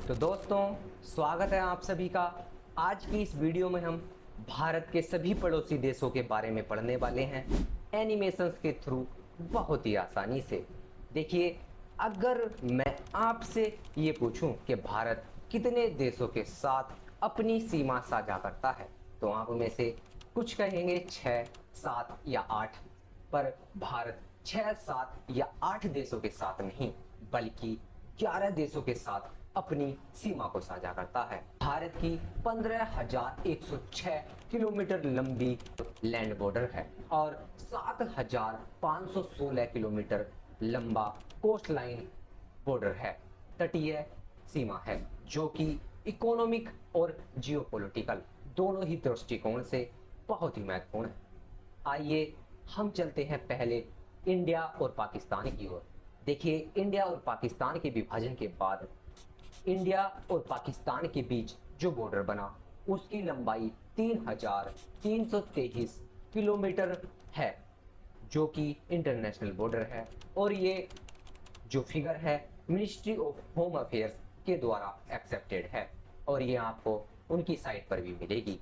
तो दोस्तों, स्वागत है आप सभी का। आज की इस वीडियो में हम भारत के सभी पड़ोसी देशों के बारे में पढ़ने वाले हैं एनिमेशंस के थ्रू, बहुत ही आसानी से। देखिए, अगर मैं आपसे ये पूछूं कि भारत कितने देशों के साथ अपनी सीमा साझा करता है, तो आप में से कुछ कहेंगे 6, 7 या 8। पर भारत 6, 7 या 8 देशों के साथ नहीं, बल्कि 11 देशों के साथ अपनी सीमा को साझा करता है। भारत की 15,106 किलोमीटर लंबी लैंड बॉर्डर है और 7,516 किलोमीटर लंबा कोस्ट लाइन बॉर्डर है, तटीय सीमा है, जो कि इकोनॉमिक और जियोपॉलिटिकल दोनों ही दृष्टिकोण से बहुत ही महत्वपूर्ण है। आइए हम चलते हैं पहले इंडिया और पाकिस्तान की ओर। देखिए, इंडिया और पाकिस्तान के विभाजन के बाद इंडिया और पाकिस्तान के बीच जो बॉर्डर बना, उसकी लंबाई 3,323 किलोमीटर है, जो कि इंटरनेशनल बॉर्डर है। और ये जो फिगर है मिनिस्ट्री ऑफ होम अफेयर्स के द्वारा एक्सेप्टेड है, और ये आपको उनकी साइट पर भी मिलेगी।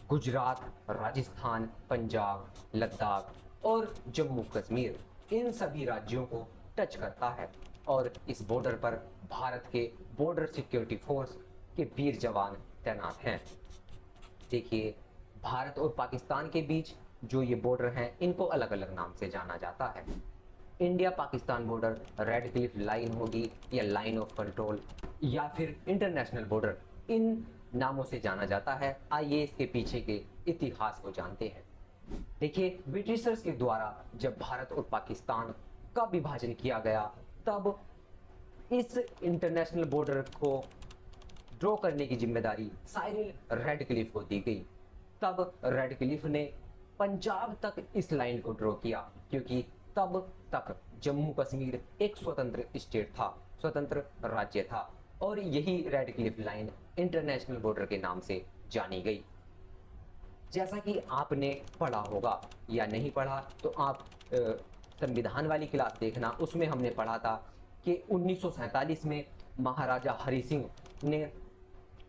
गुजरात, राजस्थान, पंजाब, लद्दाख और जम्मू कश्मीर, इन सभी राज्यों को टच करता है। और इस बॉर्डर पर भारत के बॉर्डर सिक्योरिटी फोर्स के वीर जवान तैनात हैं। देखिए, भारत और पाकिस्तान के बीच जो ये बॉर्डर हैं, इनको अलग अलग नाम से जाना जाता है। India Pakistan border red Cliff line होगी, या लाइन ऑफ कंट्रोल, या फिर इंटरनेशनल बॉर्डर, इन नामों से जाना जाता है। आइए इसके पीछे के इतिहास को जानते हैं। देखिए, ब्रिटिशर्स के द्वारा जब भारत और पाकिस्तान का विभाजन किया गया, तब इस इंटरनेशनल बॉर्डर को ड्रॉ करने की जिम्मेदारी साइरिल रेडक्लिफ को दी गई। तब रेडक्लिफ ने पंजाब तक इस लाइन को ड्रॉ किया, क्योंकि तब तक जम्मू कश्मीर एक स्वतंत्र स्टेट था, स्वतंत्र राज्य था, और यही रेडक्लिफ लाइन इंटरनेशनल बॉर्डर के नाम से जानी गई। जैसा कि आपने पढ़ा होगा या नहीं पढ़ा, तो आप संविधान वाली क्लास देखना, उसमें हमने पढ़ा था कि 1947 में महाराजा हरि सिंह ने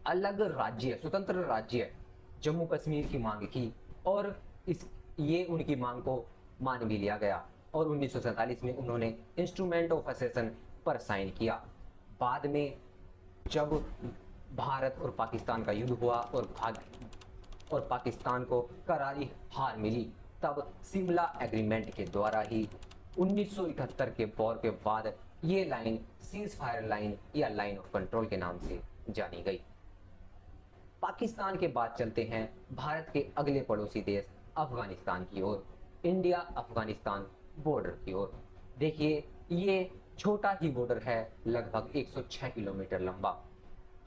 अलग राज्य, स्वतंत्र राज्य जम्मू कश्मीर की मांग की, और ये उनकी मांग को मान भी लिया गया, और 1947 में उन्होंने इंस्ट्रूमेंट ऑफ असेसन पर साइन किया। बाद में जब भारत और पाकिस्तान का युद्ध हुआ और पाकिस्तान को करारी हार मिली, तब शिमला एग्रीमेंट के द्वारा ही 1971 के वॉर के बाद ये लाइन सीज फायर लाइन या लाइन ऑफ कंट्रोल के नाम से जानी गई। पाकिस्तान के बाद चलते हैं भारत के अगले पड़ोसी देश अफगानिस्तान की ओर, इंडिया अफगानिस्तान बॉर्डर की ओर। देखिए, ये छोटा ही बॉर्डर है, लगभग 106 किलोमीटर लंबा।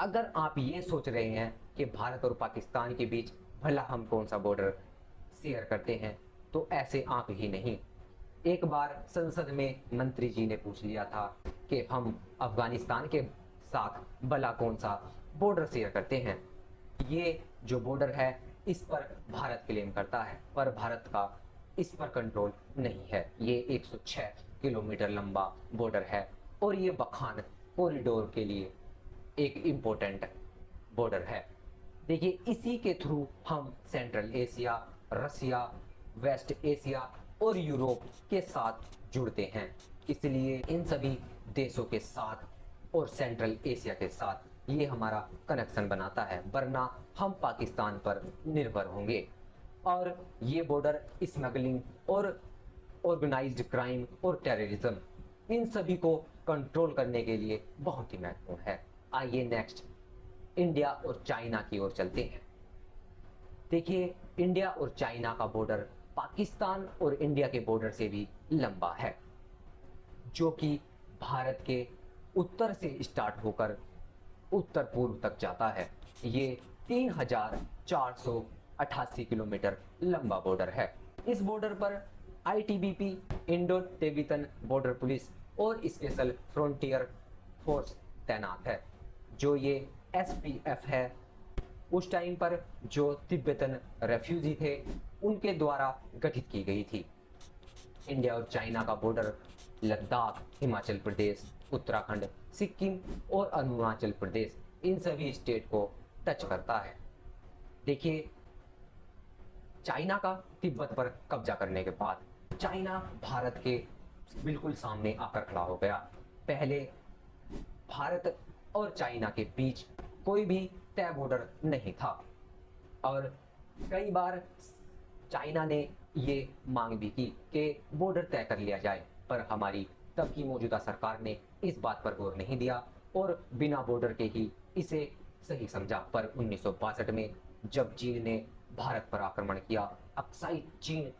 अगर आप ये सोच रहे हैं कि भारत और पाकिस्तान के बीच भला हम कौन सा बॉर्डर शेयर करते हैं, तो ऐसे आप ही नहीं। एक बार संसद में मंत्री जी ने पूछ लिया था कि हम अफगानिस्तान के साथ भला कौन सा बॉर्डर शेयर करते हैं। ये जो बॉर्डर है, इस पर भारत क्लेम करता है, पर भारत का इस पर कंट्रोल नहीं है। ये 106 किलोमीटर लंबा बॉर्डर है, और ये बखान कॉरिडोर के लिए एक इम्पोर्टेंट बॉर्डर है। देखिए, इसी के थ्रू हम सेंट्रल एशिया, रसिया, वेस्ट एशिया और यूरोप के साथ जुड़ते हैं। इसलिए इन सभी देशों के साथ और सेंट्रल एशिया के साथ ये हमारा कनेक्शन बनाता है, वरना हम पाकिस्तान पर निर्भर होंगे। और ये बॉर्डर स्मगलिंग और ऑर्गेनाइज्ड क्राइम और टेररिज्म, इन सभी को कंट्रोल करने के लिए बहुत ही महत्वपूर्ण है। आइए नेक्स्ट इंडिया और चाइना की ओर चलते हैं। देखिए, इंडिया और चाइना का बॉर्डर पाकिस्तान और इंडिया के बॉर्डर से भी लंबा है, जो कि भारत के उत्तर से स्टार्ट होकर उत्तर पूर्व तक जाता है। ये 3,488 किलोमीटर लंबा बॉर्डर है। इस बॉर्डर पर ITBP, Indo Tibetan border police और स्पेशल फ्रंटियर फोर्स तैनात है, जो ये एसपीएफ है। उस टाइम पर जो तिब्बतन रेफ्यूजी थे, उनके द्वारा गठित की गई थी। इंडिया और चाइना का बॉर्डर लद्दाख, हिमाचल प्रदेश, उत्तराखंड सिक्किम और अरुणाचल प्रदेश, इन सभी स्टेट को टच करता है। देखिए, चाइना का तिब्बत पर कब्जा करने के बाद चाइना भारत के बिल्कुल सामने आकर खड़ा हो गया। पहले भारत और चाइना के बीच कोई भी तय बॉर्डर नहीं था और कई बार चाइना ने ये मांग भी की कि बॉर्डर तय कर लिया जाए, पर हमारी तब की मौजूदा सरकार ने इस बात पर गौर नहीं दिया और बिना बॉर्डर के ही इसे सही समझा। पर 1962 में जब चीन ने भारत पर आक्रमण किया, अक्साई चीन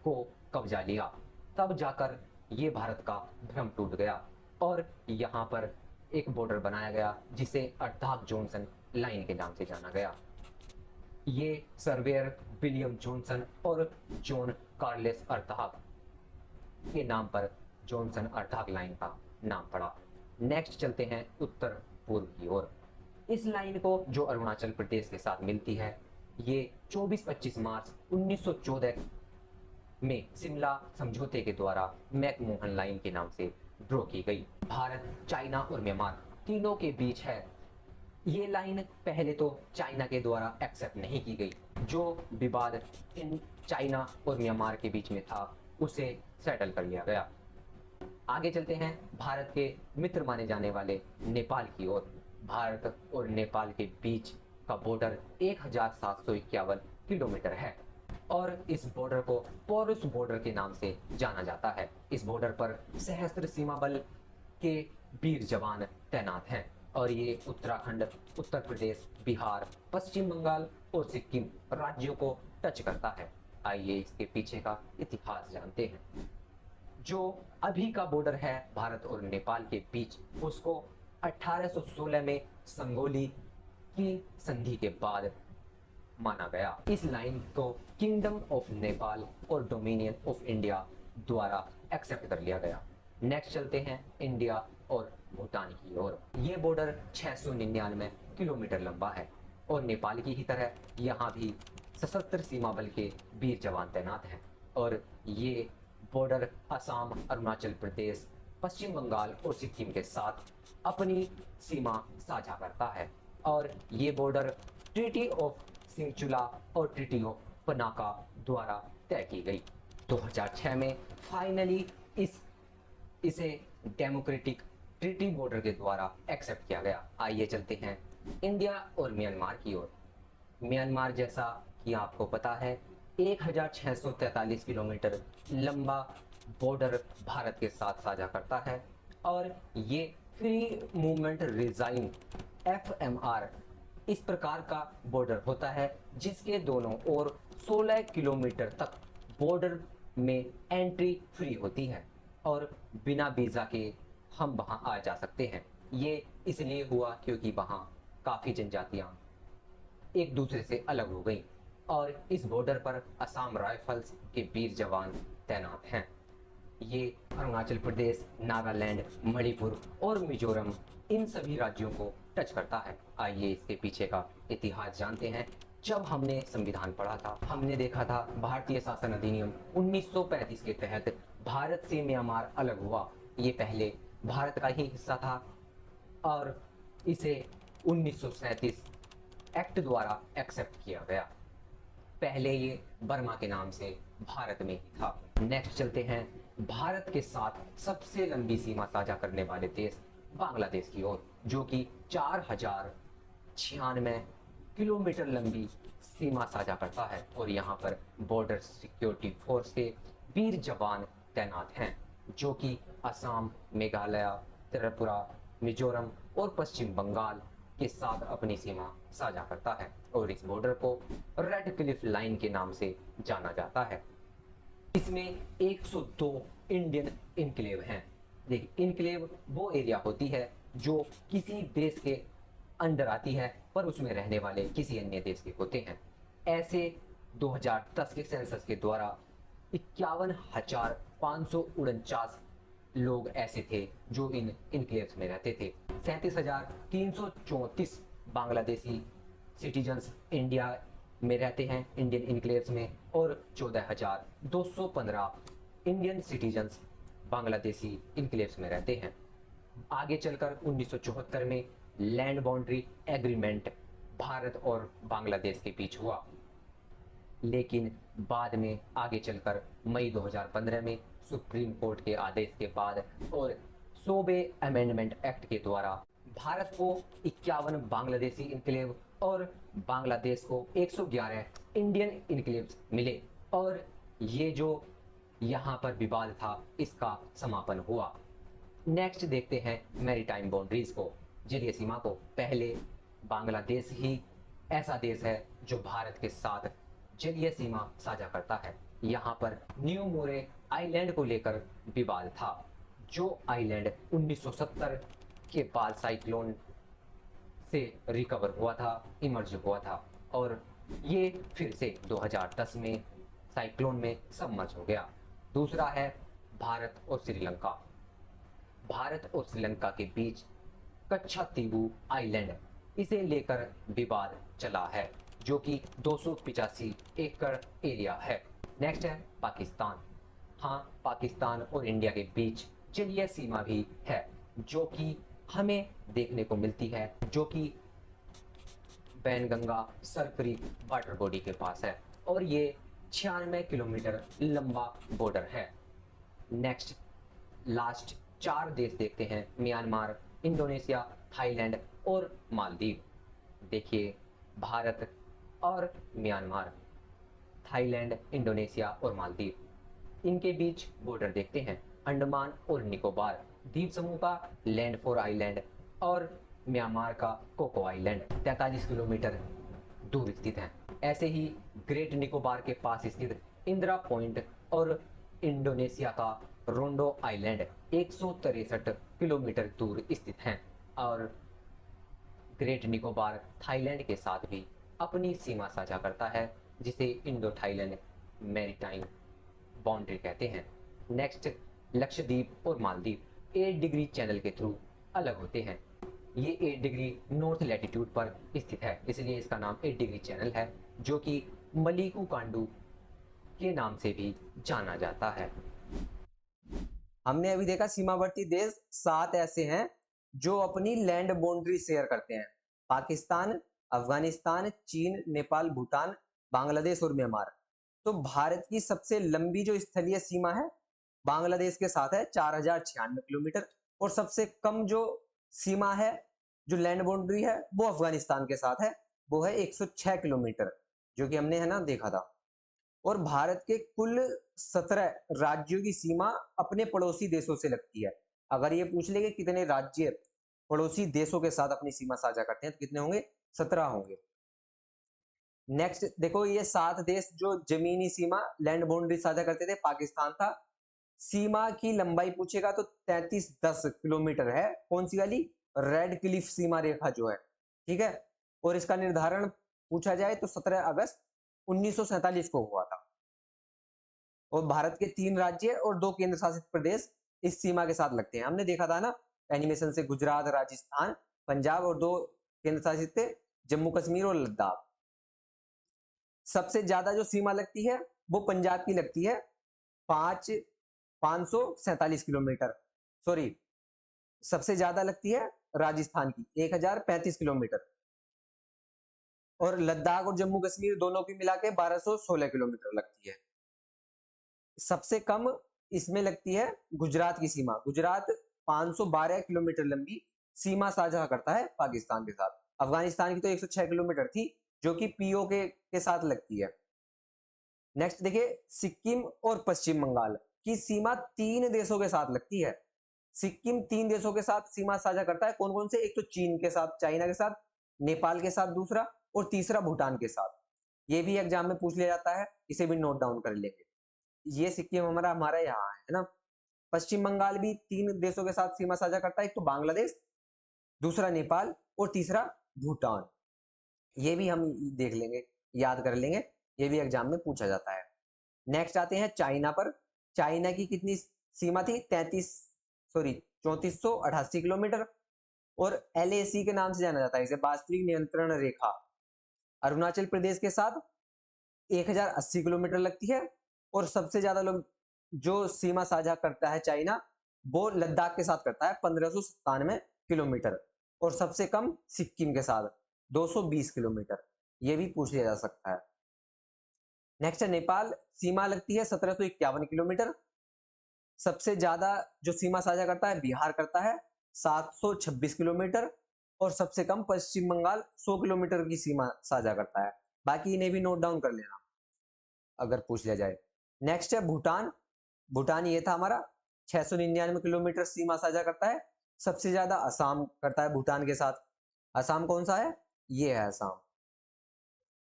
को कब्जा लिया, तब जाकर ये भारत का भ्रम टूट गया और यहाँ पर एक बॉर्डर बनाया गया जिसे अर्धाक जॉनसन लाइन के नाम से जाना गया। ये सर्वेयर विलियम जॉनसन और जॉन कार्लेस अर्धाक के नाम पर जॉनसन अर्धाक लाइन का नाम पड़ा। नेक्स्ट चलते हैं उत्तर पूर्व की ओर। इस लाइन को जो अरुणाचल प्रदेश के साथ मिलती है, ये 24-25 मार्च 1914 में शिमला समझौते के द्वारा मैकमोहन लाइन के नाम से ड्रॉ की गई। भारत, चाइना और म्यांमार तीनों के बीच है। ये लाइन पहले तो चाइना के द्वारा एक्सेप्ट नहीं की गई। जो विवाद इन चाइना और म्यांमार के बीच में था उसे सेटल कर लिया गया। आगे चलते हैं भारत के मित्र माने जाने वाले नेपाल की ओर। भारत और नेपाल के बीच का बॉर्डर 1751 किलोमीटर है और इस बॉर्डर को पोरुस बॉर्डर के नाम से जाना जाता है। इस बॉर्डर पर सशस्त्र सीमा बल के वीर जवान तैनात हैं और ये उत्तराखंड, उत्तर प्रदेश, बिहार, पश्चिम बंगाल और सिक्किम राज्यों को टच करता है। आइए इसके पीछे का इतिहास जानते हैं। जो अभी का बॉर्डर है भारत और नेपाल के बीच, उसको 1816 में संगोली की संधि के बाद माना गया। इस लाइन को किंगडम ऑफ नेपाल और डोमिनियन ऑफ इंडिया द्वारा एक्सेप्ट कर लिया गया। नेक्स्ट चलते हैं इंडिया और भूटान की ओर। ये बॉर्डर 699 किलोमीटर लंबा है और नेपाल की ही तरह यहाँ भी सशस्त्र सीमा बल के वीर जवान तैनात हैं और ये बॉर्डर असम, अरुणाचल प्रदेश, पश्चिम बंगाल और सिक्किम के साथ अपनी सीमा साझा करता है और ये बॉर्डर ट्रीटी ऑफ सिंचुला और ट्रीटी ऑफ पनाका द्वारा तय की गई। 2006 में फाइनली इसे डेमोक्रेटिक ट्रीटी बॉर्डर के द्वारा एक्सेप्ट किया गया। आइए चलते हैं इंडिया और म्यांमार की ओर। म्यांमार, जैसा कि आपको पता है, 1643 किलोमीटर लंबा बॉर्डर भारत के साथ साझा करता है और ये फ्री मूवमेंट रिजाइन FMR इस प्रकार का बॉर्डर होता है जिसके दोनों ओर 16 किलोमीटर तक बॉर्डर में एंट्री फ्री होती है और बिना वीज़ा के हम वहां आ जा सकते हैं। ये इसलिए हुआ क्योंकि वहां काफ़ी जनजातियां एक दूसरे से अलग हो गई और इस बॉर्डर पर असम राइफल्स के वीर जवान तैनात हैं। ये अरुणाचल प्रदेश, नागालैंड, मणिपुर और मिजोरम, इन सभी राज्यों को टच करता है। आइए इसके पीछे का इतिहास जानते हैं। जब हमने संविधान पढ़ा था, हमने देखा था भारतीय शासन अधिनियम 1935 के तहत भारत से म्यांमार अलग हुआ। ये पहले भारत का ही हिस्सा था और इसे 1937 एक्ट द्वारा एक्सेप्ट किया गया। पहले ये बर्मा के नाम से भारत में ही था। नेक्स्ट चलते हैं भारत के साथ सबसे लंबी सीमा साझा करने वाले देश बांग्लादेश की ओर, जो कि 4096 किलोमीटर लंबी सीमा साझा करता है और यहाँ पर बॉर्डर सिक्योरिटी फोर्स के वीर जवान तैनात हैं जो कि असम, मेघालय, त्रिपुरा, मिजोरम और पश्चिम बंगाल के साथ अपनी सीमा साझा करता है और इस बॉर्डर को रेड क्लिफ लाइन के नाम से जाना जाता है। इसमें 102 इंडियन इनक्लेव हैं। देखिए, इनक्लेव वो एरिया होती है जो किसी देश के अंडर आती है पर उसमें रहने वाले किसी अन्य देश के होते हैं। ऐसे 2010 के सेंसस के द्वारा 51,549 लोग ऐसे थे जो इन इनक्लेव्स में रहते थे। 37,334 बांग्लादेशी सिटीजन्स इंडिया में रहते हैं इंडियन इनक्लेव्स में और 14,215 इंडियन सिटीजन्स बांग्लादेशी इनक्लेव्स में रहते हैं। आगे चलकर 1974 में लैंड बाउंड्री एग्रीमेंट भारत और बांग्लादेश के बीच हुआ, लेकिन बाद में आगे चलकर मई 2015 में सुप्रीम कोर्ट के आदेश के बाद और सोबे अमेंडमेंट एक्ट के द्वारा भारत को 51 बांग्लादेशी इनक्लेव और बांग्लादेश को 111 इंडियन इनक्लेव्स मिले और ये जो यहाँ पर विवाद था इसका समापन हुआ। नेक्स्ट देखते हैं मैरीटाइम बाउंड्रीज को, जलीय सीमा को। पहले बांग्लादेश ही ऐसा देश है जो भारत के साथ जलीय सीमा साझा करता है। यहाँ पर न्यू मोरे आइलैंड को लेकर विवाद था, जो आइलैंड 1970 के बाद साइक्लोन से रिकवर हुआ था, इमर्ज हुआ था और ये फिर से 2010 में साइक्लोन में सबमर्ज हो गया। दूसरा है भारत और श्रीलंका। भारत और श्रीलंका के बीच कच्छातीवू आइलैंड, इसे लेकर विवाद चला है, जो कि 285 एकड़ एरिया है। नेक्स्ट है पाकिस्तान। हाँ, पाकिस्तान और इंडिया के बीच जलीय सीमा भी है, जो कि हमें देखने को मिलती है, जो कि बैनगंगा सरकरी वाटर बॉडी के पास है और ये 96 किलोमीटर लंबा बॉर्डर है। नेक्स्ट लास्ट 4 देश देखते हैं, म्यांमार, इंडोनेशिया, थाईलैंड और मालदीव। देखिए, भारत और म्यांमार, थाईलैंड, इंडोनेशिया और मालदीव, इनके बीच बॉर्डर देखते हैं। अंडमान और निकोबार द्वीप समूह का लैंडफोर आइलैंड और म्यांमार का कोको आइलैंड 43 किलोमीटर दूर स्थित हैं। ऐसे ही ग्रेट निकोबार के पास स्थित इंदिरा पॉइंट और इंडोनेशिया का रोंडो आइलैंड 163 किलोमीटर दूर स्थित हैं और ग्रेट निकोबार थाईलैंड के साथ भी अपनी सीमा साझा करता है, जिसे इंडो थाईलैंड मैरीटाइम बाउंड्री कहते हैं। नेक्स्ट लक्षद्वीप और मालदीव 8 डिग्री चैनल के थ्रू अलग होते हैं। ये 8 डिग्री नॉर्थ लैटिट्यूड पर स्थित है, इसलिए इसका नाम 8 डिग्री चैनल है, जो कि मलीकू कांडू के नाम से भी जाना जाता है। हमने अभी देखा सीमावर्ती देश 7 ऐसे हैं जो अपनी लैंड बाउंड्री शेयर करते हैं। पाकिस्तान, अफगानिस्तान, चीन, नेपाल, भूटान, बांग्लादेश और म्यांमार। तो भारत की सबसे लंबी जो स्थलीय सीमा है बांग्लादेश के साथ है 4096 किलोमीटर और सबसे कम जो सीमा है, जो लैंड बाउंड्री है, वो अफगानिस्तान के साथ है, वो है 106 किलोमीटर, जो कि हमने है ना देखा था। और भारत के कुल 17 राज्यों की सीमा अपने पड़ोसी देशों से लगती है। अगर ये पूछ ले कि कितने राज्य पड़ोसी देशों के साथ अपनी सीमा साझा करते हैं तो कितने होंगे? 17 होंगे। नेक्स्ट देखो, ये 7 देश जो जमीनी सीमा लैंड बाउंड्री साझा करते थे, पाकिस्तान था। सीमा की लंबाई पूछेगा तो 3310 किलोमीटर है। कौन सी वाली? रेड क्लिफ सीमा रेखा जो है, ठीक है। और इसका निर्धारण पूछा जाए तो 17 अगस्त 1947 को हुआ था। और भारत के 3 राज्य और 2 केंद्र शासित प्रदेश इस सीमा के साथ लगते हैं। हमने देखा था ना एनिमेशन से, गुजरात, राजस्थान, पंजाब और 2 केंद्र शासित थे, जम्मू कश्मीर और लद्दाख। सबसे ज्यादा जो सीमा लगती है वो पंजाब की लगती है, 547 किलोमीटर। सॉरी, सबसे ज्यादा लगती है राजस्थान की 1035 किलोमीटर और लद्दाख और जम्मू कश्मीर दोनों की मिला के 1216 किलोमीटर लगती है। सबसे कम इसमें लगती है गुजरात की सीमा। गुजरात 512 किलोमीटर लंबी सीमा साझा करता है पाकिस्तान के साथ। अफगानिस्तान की तो 106 किलोमीटर थी, जो कि पीओके के साथ लगती है। नेक्स्ट देखिए, सिक्किम और पश्चिम बंगाल की सीमा 3 देशों के साथ लगती है। सिक्किम 3 देशों के साथ सीमा साझा करता है। कौन कौन से? एक तो चीन के साथ, चाइना के साथ, नेपाल के साथ दूसरा, और तीसरा भूटान के साथ। ये भी एग्जाम में पूछ लिया जाता है, इसे भी नोट डाउन कर लेंगे। ये सिक्किम हमारा हमारा यहाँ है ना। पश्चिम बंगाल भी 3 देशों के साथ सीमा साझा करता है, एक तो बांग्लादेश, दूसरा नेपाल और तीसरा भूटान। ये भी हम देख लेंगे, याद कर लेंगे, ये भी एग्जाम में पूछा जाता है। नेक्स्ट आते हैं चाइना पर। चाइना की कितनी सीमा थी? 3488 किलोमीटर और LAC के नाम से जाना जाता है इसे, वास्तविक नियंत्रण रेखा। अरुणाचल प्रदेश के साथ 1080 किलोमीटर लगती है और सबसे ज्यादा लोग जो सीमा साझा करता है चाइना, वो लद्दाख के साथ करता है 1597 किलोमीटर, और सबसे कम सिक्किम के साथ 220 किलोमीटर। ये भी पूछ लिया जा सकता है। नेक्स्ट है नेपाल, सीमा लगती है 1751 किलोमीटर। सबसे ज्यादा जो सीमा साझा करता है बिहार करता है 726 किलोमीटर, और सबसे कम पश्चिम बंगाल 100 किलोमीटर की सीमा साझा करता है। बाकी इन्हें भी नोट डाउन कर लेना अगर पूछ लिया जाए। नेक्स्ट है भूटान, भूटान ये था हमारा 699 किलोमीटर सीमा साझा करता है। सबसे ज्यादा असम करता है भूटान के साथ। असम कौन सा है? ये है असम,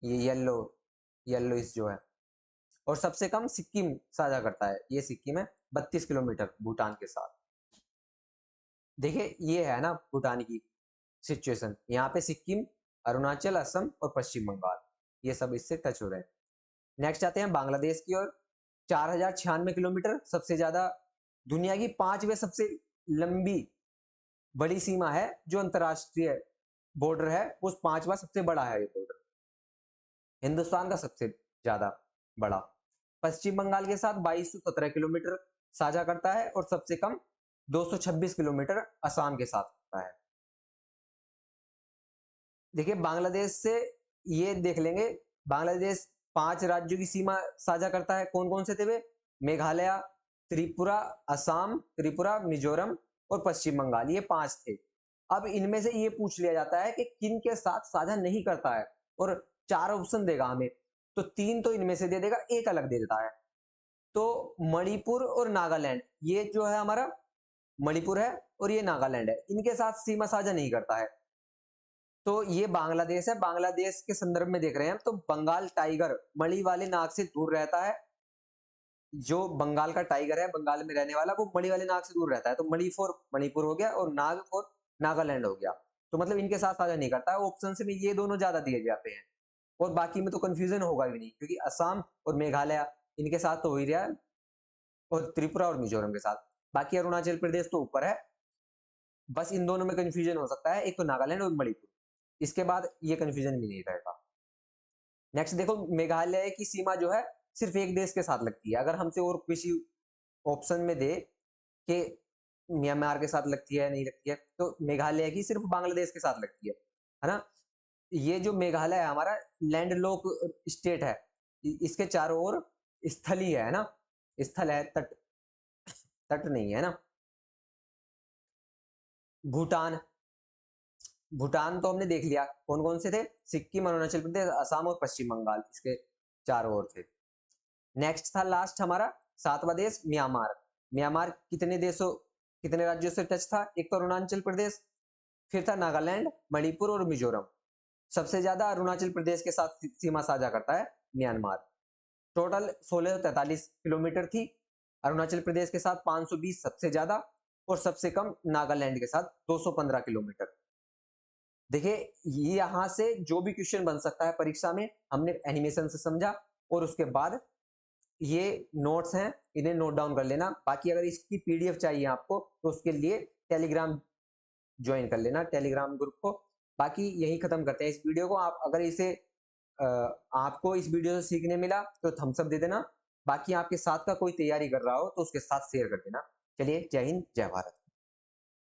ये येलो येलो इस जो है। और सबसे कम सिक्किम साझा करता है, ये सिक्किम है 32 किलोमीटर भूटान के साथ। देखिए ये है ना भूटान की सिचुएशन, यहाँ पे सिक्किम, अरुणाचल, असम और पश्चिम बंगाल ये सब इससे टच हो रहे हैं। नेक्स्ट आते हैं बांग्लादेश की ओर, 4096 किलोमीटर सबसे ज्यादा, दुनिया की 5वीं सबसे लंबी बड़ी सीमा है जो अंतरराष्ट्रीय बॉर्डर है, उस 5वां सबसे बड़ा है ये बॉर्डर, हिंदुस्तान का सबसे ज्यादा बड़ा। पश्चिम बंगाल के साथ 2217 किलोमीटर साझा करता है, और सबसे कम 226 किलोमीटर असम के साथ होता है। देखिए बांग्लादेश से ये देख लेंगे, बांग्लादेश 5 राज्यों की सीमा साझा करता है। कौन कौन से थे वे? मेघालय, त्रिपुरा, असम, त्रिपुरा, मिजोरम और पश्चिम बंगाल, ये 5 थे। अब इनमें से ये पूछ लिया जाता है कि किन के साथ साझा नहीं करता है, और 4 ऑप्शन देगा हमें, तो 3 तो इनमें से दे देगा, एक अलग दे देता है। तो मणिपुर और नागालैंड, ये जो है हमारा मणिपुर है और ये नागालैंड है, इनके साथ सीमा साझा नहीं करता है। तो ये बांग्लादेश है, बांग्लादेश के संदर्भ में देख रहे हैं तो बंगाल टाइगर मणि वाले नाग से दूर रहता है। जो बंगाल का टाइगर है, बंगाल में रहने वाला, वो मणि वाले नाग से दूर रहता है। तो मणि फॉर मणिपुर हो गया और नाग फॉर नागालैंड हो गया। तो मतलब इनके साथ साझा नहीं करता है। ऑप्शन से में ये दोनों ज्यादा दिए जाते हैं, और बाकी में तो कंफ्यूजन होगा भी नहीं, क्योंकि असम और मेघालय इनके साथ तो हो ही रहा है, और त्रिपुरा और मिजोरम के साथ। बाकी अरुणाचल प्रदेश तो ऊपर है, बस इन दोनों में कंफ्यूजन हो सकता है, एक तो नागालैंड और मणिपुर, इसके बाद ये कंफ्यूजन भी नहीं रहेगा। नेक्स्ट देखो, मेघालय की सीमा जो है सिर्फ एक देश के साथ लगती है। अगर हमसे और किसी ऑप्शन में दे कि म्यांमार के साथ लगती है नहीं लगती है, तो मेघालय की सिर्फ बांग्लादेश के साथ लगती है ना। ये जो मेघालय है हमारा लैंड लॉक स्टेट है, इसके चारों ओर स्थल ही है ना, स्थल है, तट तट नहीं है ना। भूटान, भूटान तो हमने देख लिया, कौन कौन से थे? सिक्किम, अरुणाचल प्रदेश, असम और पश्चिम बंगाल, इसके चारों ओर थे। नेक्स्ट था लास्ट हमारा 7वां देश म्यांमार। म्यांमार कितने राज्यों से टच था? एक तो अरुणाचल प्रदेश, फिर था नागालैंड, मणिपुर और मिजोरम। सबसे ज्यादा अरुणाचल प्रदेश के साथ सीमा साझा करता है म्यांमार। टोटल 1643 किलोमीटर थी। अरुणाचल प्रदेश के साथ 520 सबसे ज्यादा, और सबसे कम नागालैंड के साथ 215 किलोमीटर। देखिए यहां से जो भी क्वेश्चन बन सकता है परीक्षा में, हमने एनिमेशन से समझा, और उसके बाद ये नोट्स हैं, इन्हें नोट डाउन कर लेना। बाकी अगर इसकी पीडीएफ चाहिए आपको तो उसके लिए टेलीग्राम ज्वाइन कर लेना, टेलीग्राम ग्रुप को। बाकी यही खत्म करते हैं इस वीडियो को। आप अगर इसे आपको इस वीडियो से सीखने मिला तो थम्स अप दे देना। बाकी आपके साथ का कोई तैयारी कर रहा हो तो उसके साथ शेयर कर देना। चलिए, जय हिंद, जय भारत।